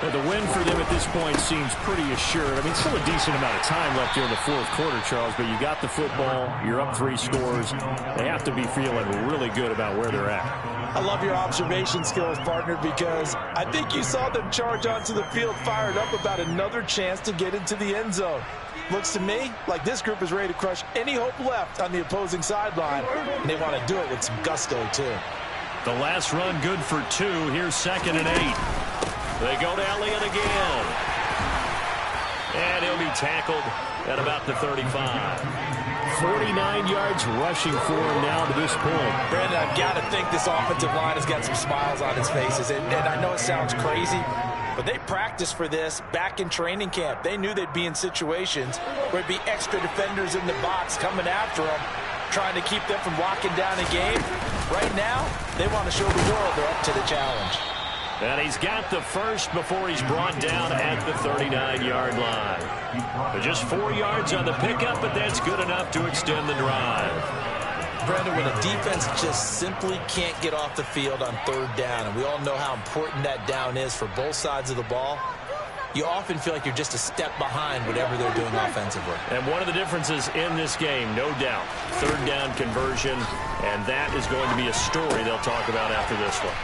The win for them at this point seems pretty assured. I mean, still a decent amount of time left here in the fourth quarter, Charles, but you got the football, you're up 3 scores. They have to be feeling really good about where they're at. I love your observation skills, partner, because I think you saw them charge onto the field fired up about another chance to get into the end zone. Looks to me like this group is ready to crush any hope left on the opposing sideline, and they want to do it with some gusto, too. The last run good for 2. Here's 2nd and 8. They go to Elliott again. And he'll be tackled at about the 35. 49 yards rushing for him now to this point. Brandon, I've got to think this offensive line has got some smiles on its faces. And I know it sounds crazy, but they practiced for this back in training camp. They knew they'd be in situations where it'd be extra defenders in the box coming after them, trying to keep them from locking down a game. Right now, they want to show the world they're up to the challenge. And he's got the first before he's brought down at the 39-yard line. But just 4 yards on the pickup, but that's good enough to extend the drive. Brandon, when a defense just simply can't get off the field on 3rd down, and we all know how important that down is for both sides of the ball, you often feel like you're just a step behind whatever they're doing offensively. And one of the differences in this game, no doubt, 3rd down conversion, and that is going to be a story they'll talk about after this one.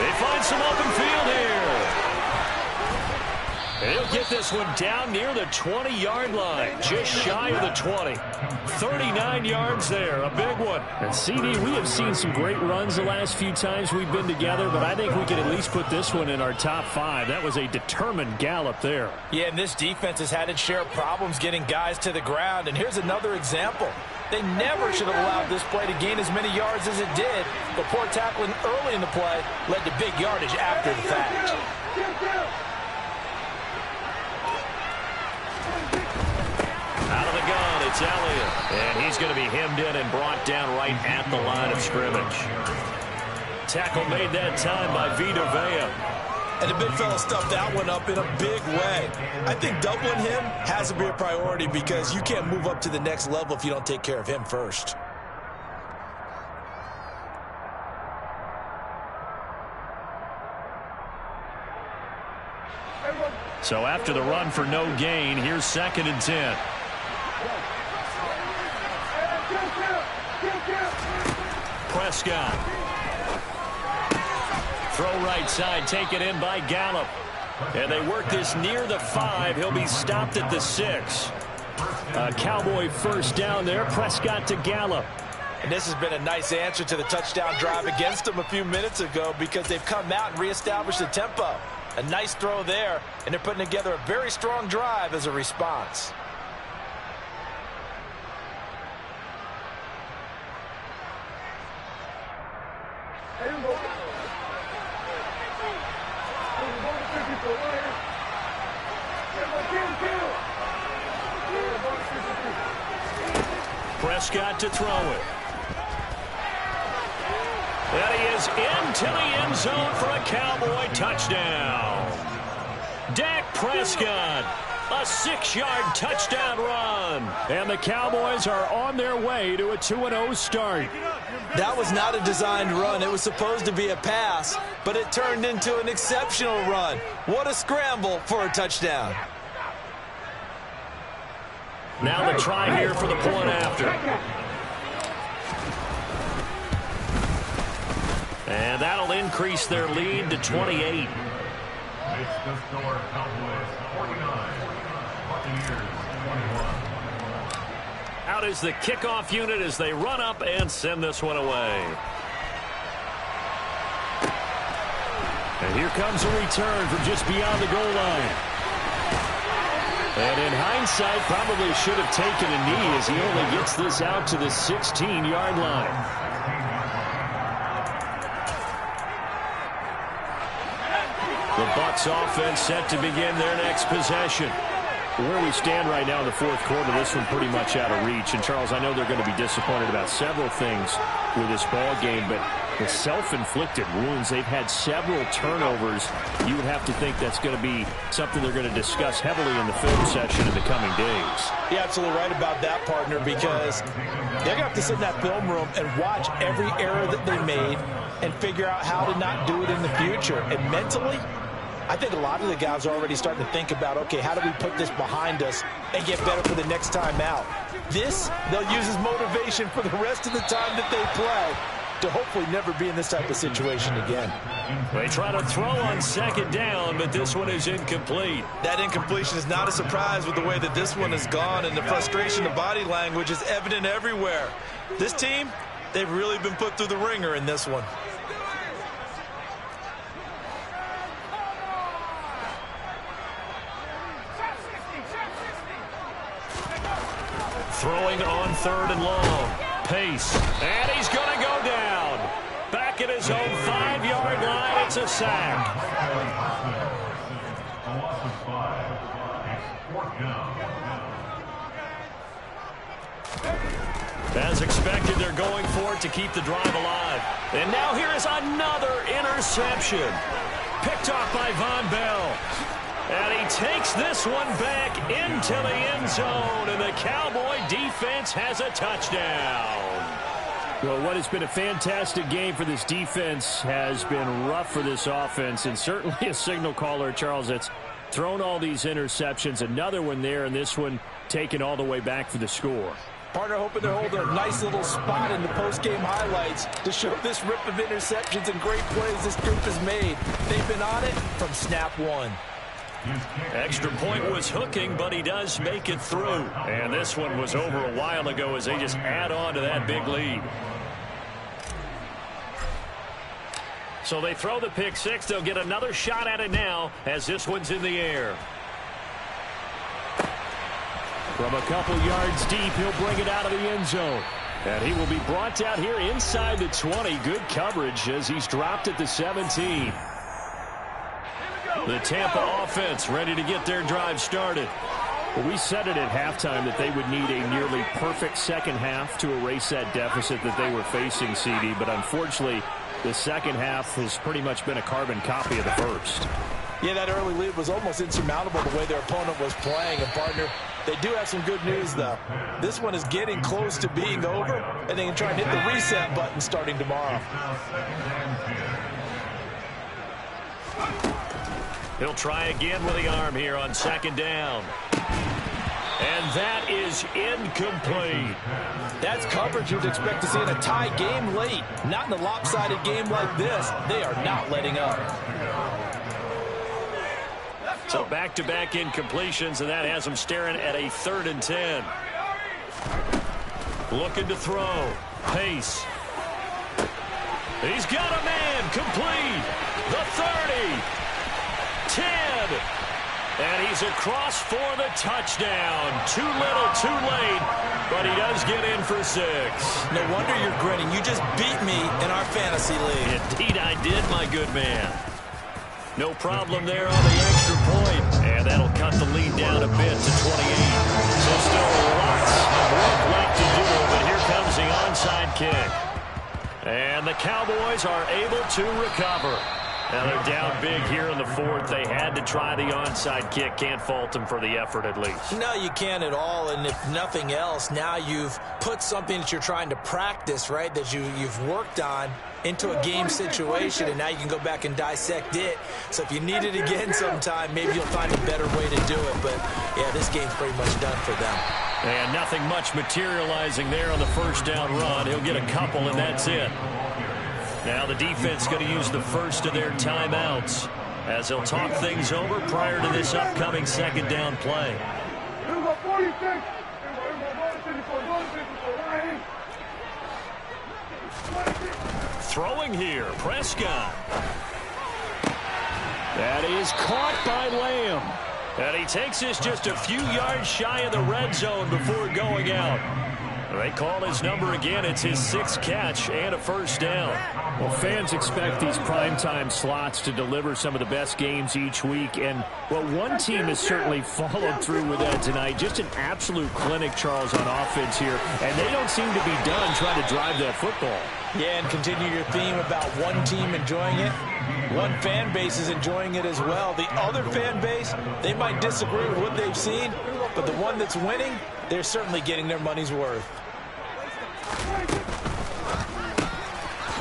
They find some open field here. And he'll get this one down near the 20-yard line, just shy of the 20. 39 yards there, a big one. And CD, we have seen some great runs the last few times we've been together, but I think we can at least put this one in our top 5. That was a determined gallop there. Yeah, and this defense has had its share of problems getting guys to the ground. And here's another example. They never should have allowed this play to gain as many yards as it did, but poor tackling early in the play led to big yardage after the fact. It's Elliott. And he's going to be hemmed in and brought down right at the line of scrimmage. Tackle made that time by Vita Vea. And the big fella stuffed that one up in a big way. I think doubling him has to be a priority because you can't move up to the next level if you don't take care of him first. So after the run for no gain, here's 2nd and 10. Prescott. Throw right side, taken in by Gallup. And they work this near the 5. He'll be stopped at the 6. A Cowboy first down there. Prescott to Gallup. And this has been a nice answer to the touchdown drive against them a few minutes ago because they've come out and reestablished the tempo. A nice throw there, and they're putting together a very strong drive as a response. Prescott to throw it. And he is into the end zone for a Cowboy touchdown. Dak Prescott, a 6-yard touchdown run. And the Cowboys are on their way to a 2-0 start. That was not a designed run. It was supposed to be a pass, but it turned into an exceptional run. What a scramble for a touchdown. Now the try here for the point after. And that'll increase their lead to 28. It's the score, Cowboys 49, Buccaneers 21. Out is the kickoff unit as they run up and send this one away. And here comes a return from just beyond the goal line. And in hindsight, probably should have taken a knee as he only gets this out to the 16-yard line. The Bucs offense set to begin their next possession. Where we stand right now in the 4th quarter, this one pretty much out of reach. And, Charles, I know they're going to be disappointed about several things with this ball game, but the self-inflicted wounds, they've had several turnovers. You would have to think that's going to be something they're going to discuss heavily in the film session in the coming days. You're absolutely right about that, partner, because they're going to have to sit in that film room and watch every error that they made and figure out how to not do it in the future. And mentally, I think a lot of the guys are already starting to think about, okay, how do we put this behind us and get better for the next time out? This, they'll use as motivation for the rest of the time that they play to hopefully never be in this type of situation again. They try to throw on 2nd down, but this one is incomplete. That incompletion is not a surprise with the way that this one has gone, and the frustration of body language is evident everywhere. This team, they've really been put through the ringer in this one. Throwing on 3rd and long. Pace. And he's going to go down. Back at his own 5-yard line. It's a sack. A loss of 5. It's 4th down. As expected, they're going for it to keep the drive alive. And now here is another interception. Picked off by Von Bell. And he takes this one back into the end zone, and the Cowboy defense has a touchdown. Well, what has been a fantastic game for this defense has been rough for this offense, and certainly a signal caller, Charles, that's thrown all these interceptions. Another one there, and this one taken all the way back for the score. Partner hoping they're holding a nice little spot in the post-game highlights to show this rip of interceptions and great plays this group has made. They've been on it from snap one. Extra point was hooking, but he does make it through. And this one was over a while ago as they just add on to that big lead. So they throw the pick six. They'll get another shot at it now as this one's in the air. From a couple yards deep, he'll bring it out of the end zone. And he will be brought down here inside the 20. Good coverage as he's dropped at the 17. The Tampa offense ready to get their drive started. Well, we said it at halftime that they would need a nearly perfect second half to erase that deficit that they were facing, CD. But unfortunately, the second half has pretty much been a carbon copy of the first. Yeah, that early lead was almost insurmountable the way their opponent was playing. And, partner, they do have some good news, though. This one is getting close to being over, and they can try and hit the reset button starting tomorrow. He'll try again with the arm here on second down. And that is incomplete. That's coverage you'd expect to see in a tie game late. Not in a lopsided game like this. They are not letting up. So back-to-back incompletions, and that has them staring at a 3rd and 10. Looking to throw. Pace. He's got a man. Complete. The 30. 10. And he's across for the touchdown. Too little, too late, but he does get in for 6. No wonder you're grinning. You just beat me in our fantasy league. Indeed I did, my good man. No problem there on the extra point. And that'll cut the lead down a bit to 28. So still lots of work left to do, but here comes the onside kick. And the Cowboys are able to recover. Now they're down big here in the 4th. They had to try the onside kick. Can't fault them for the effort at least. No, you can't at all. And if nothing else, now you've put something that you're trying to practice, right, that you've worked on into a game situation, and now you can go back and dissect it. So if you need it again sometime, maybe you'll find a better way to do it. But, yeah, this game's pretty much done for them. And nothing much materializing there on the first down run. He'll get a couple, and that's it. Now the defense going to use the first of their timeouts as they'll talk things over prior to this upcoming second down play. Throwing here, Prescott. That is caught by Lamb. And he takes this just a few yards shy of the red zone before going out. They call his number again. It's his 6th catch and a first down. Well, fans expect these primetime slots to deliver some of the best games each week. And, well, one team has certainly followed through with that tonight. Just an absolute clinic, Charles, on offense here. And they don't seem to be done trying to drive that football. Yeah, and continue your theme about one team enjoying it. One fan base is enjoying it as well. The other fan base, they might disagree with what they've seen, but the one that's winning, they're certainly getting their money's worth.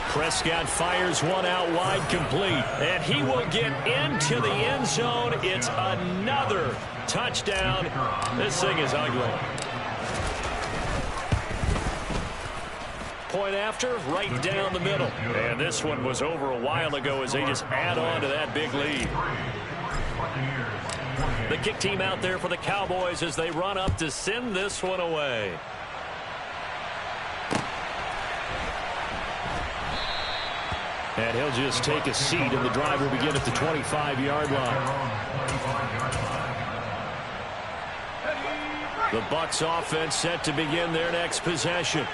Prescott fires one out wide, complete, and he will get into the end zone. It's another touchdown. This thing is ugly. Point after, right down the middle. And this one was over a while ago as they just add on to that big lead. The kick team out there for the Cowboys as they run up to send this one away. And he'll just take a seat, and the drive will begin at the 25-yard line. The Bucs offense set to begin their next possession.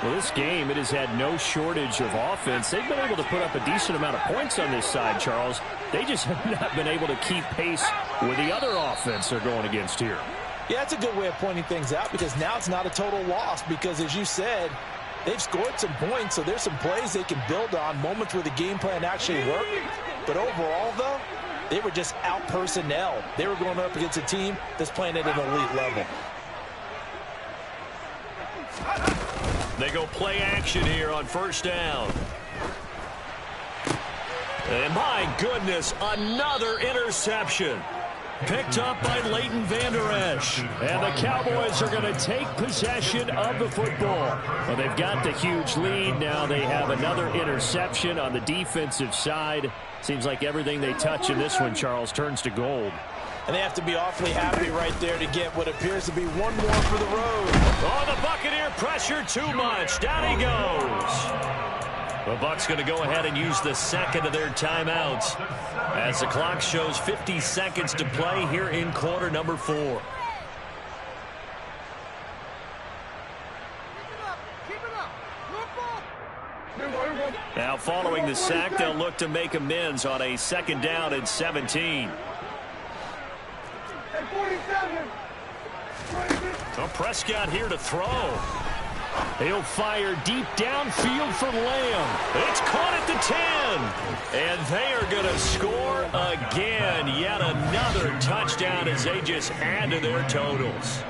Well, this game, it has had no shortage of offense. They've been able to put up a decent amount of points on this side, Charles. They just have not been able to keep pace with the other offense they're going against here. Yeah, that's a good way of pointing things out, because now it's not a total loss, because as you said, they've scored some points, so there's some plays they can build on, moments where the game plan actually worked. But overall, though, they were just out personnel. They were going up against a team that's playing at an elite level. They go play action here on first down. And my goodness, another interception. Picked up by Leighton Vander Esch. And the Cowboys are going to take possession of the football. Well, they've got the huge lead. Now they have another interception on the defensive side. Seems like everything they touch in this one, Charles, turns to gold. And they have to be awfully happy right there to get what appears to be one more for the road. Oh, the Buccaneer pressure too much. Down he goes. The Bucs going to go ahead and use the second of their timeouts as the clock shows 50 seconds to play here in quarter number 4. Now following the sack, they'll look to make amends on a second down and 17. So Prescott here to throw. He'll fire deep downfield for Lamb. It's caught at the 10. And they are going to score again. Yet another touchdown as they just add to their totals.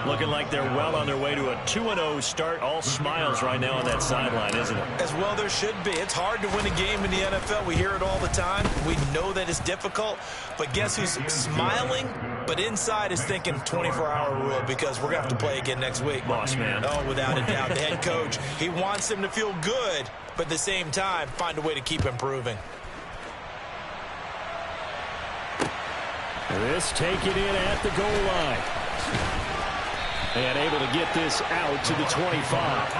Looking like they're well on their way to a 2-0 start. All smiles right now on that sideline, isn't it? As well there should be. It's hard to win a game in the NFL. We hear it all the time. We know that it's difficult. But guess who's smiling? But inside is thinking 24-hour rule because we're going to have to play again next week. Boss man. Oh, without a doubt. The head coach, he wants them to feel good, but at the same time, find a way to keep improving. This taken in at the goal line. And able to get this out to the 25.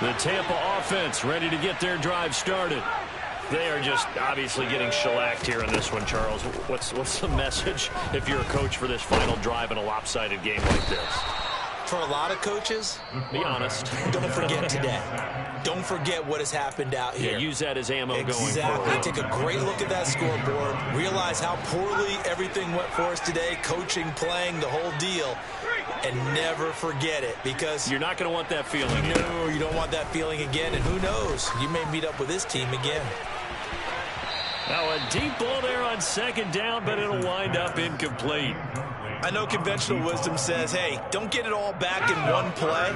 The Tampa offense ready to get their drive started. They are just obviously getting shellacked here in this one, Charles. What's the message if you're a coach for this final drive in a lopsided game like this? For a lot of coaches, be honest. Don't forget today. Don't forget what has happened out here. Yeah, use that as ammo going forward. Exactly. Take a great look at that scoreboard. Realize how poorly everything went for us today. Coaching, playing, the whole deal. And never forget it because you're not going to want that feeling. No, you don't want that feeling again. And who knows? You may meet up with this team again. Now a deep ball there on second down, but it'll wind up incomplete. I know conventional wisdom says, hey, don't get it all back in one play.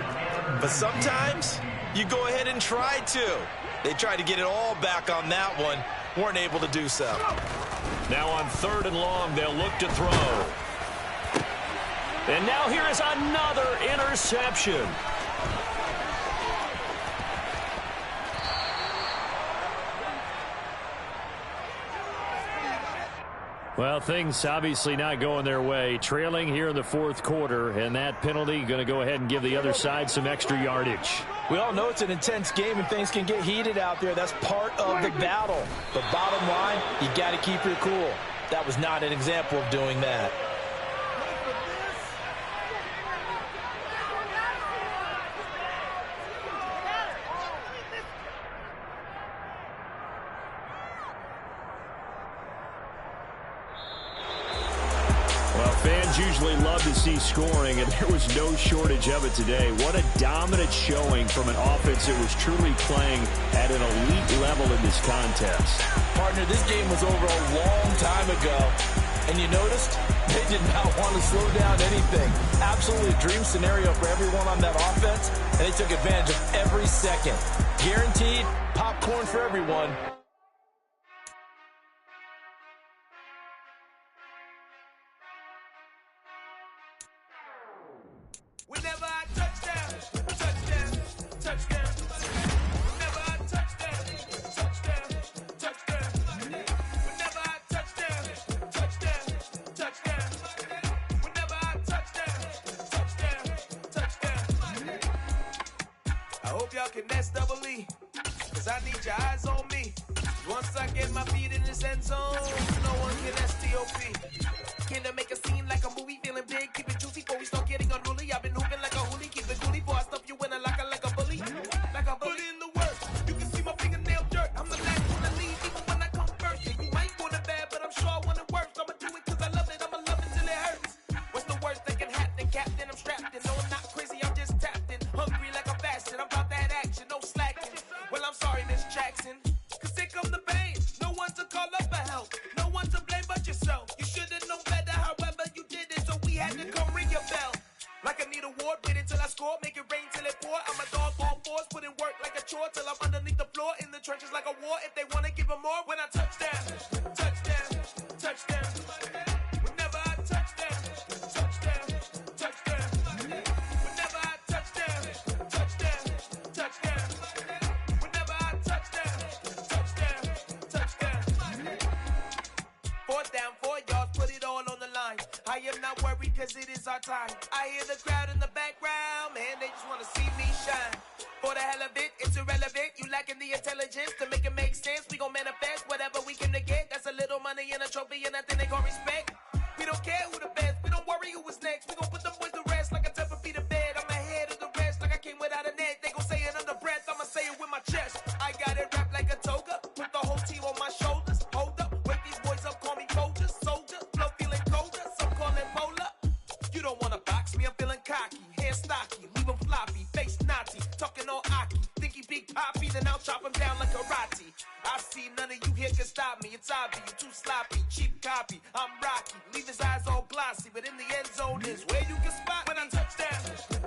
But sometimes you go ahead and try to. They tried to get it all back on that one. Weren't able to do so. Now on 3rd and long, they'll look to throw. And now here is another interception. Well, things obviously not going their way. Trailing here in the 4th quarter, and that penalty going to go ahead and give the other side some extra yardage. We all know it's an intense game and things can get heated out there. That's part of the battle. But bottom line, you got to keep your cool. That was not an example of doing that. Fans usually love to see scoring, and there was no shortage of it today. What a dominant showing from an offense that was truly playing at an elite level in this contest. Partner, this game was over a long time ago, and you noticed they did not want to slow down anything. Absolutely a dream scenario for everyone on that offense, and they took advantage of every second. Guaranteed popcorn for everyone. Whenever I touchdown, touchdown, touchdown. Whenever I touchdown, touchdown, touchdown. Whenever I touchdown, touchdown, touchdown. Whenever I touchdown, touchdown, touchdown. I hope y'all can nest double E, cause I need your eyes on me. Once I get my feet in this end zone, no one can STOP. Can I make a scene like a movie, feeling big, keep it juicy before we start getting unruly. I've been hooping like a hoolie, keep it coolie before I stuff you in a locker like a bully. Like a bully in the work, you can see my fingernail dirt. I'm the last one to leave, even when I come first. Yeah, you might want it bad, but I'm sure I want it worse. I'ma do it cause I love it, I'ma love it till it hurts. What's the worst that can happen, Captain? I'm strapped in, no I'm not crazy, I'm just tapped in. Hungry like I'm fasting, I'm about that action, no slacking. Well, I'm sorry, Miss Jackson, cause here come the pain. No one to call up for help, no one to blame but yourself. You should've known better, however you did it, so we had to come ring your bell. Like I need a award, wait until I score, make it rain till it pour. I'm a dog, all fours, put in work like a chore till I'm underneath the floor, in the trenches like a war. If they wanna give them more, when I touchdown, touchdown, touchdown. Whenever I touchdown, touchdown, touchdown. Whenever I touchdown, touchdown, touchdown. Whenever I touchdown, touchdown, touchdown. 4th down, 4 yards, put it all on the line. I am not worried cause it is our time. I hear the crowd in the background, man, they just wanna see me shine. For the hell of it, it's irrelevant. You lacking the intelligence to make it make sense. We gon' manifest whatever we came to get. That's a little money and a trophy and nothing they call respect. We don't care who the best, we don't worry who was next. We gon' put them boys to rest like a temper feet of bed. I'm ahead of the rest like I came without a net. They gon' say it under breath, I'ma say it with my chest. I got it wrapped like a toga, put the whole team on my shoulders. Hold up, wake these boys up, call me Folgers. You don't wanna box me, I'm feeling cocky. Hair stocky, leave him floppy, face naughty. Talking all Aki, think he big poppy, then I'll chop him down like karate. I see none of you here can stop me. It's obvious, you too sloppy, cheap copy. I'm Rocky, leave his eyes all glossy, but in the end zone is where you can spot when I touch down.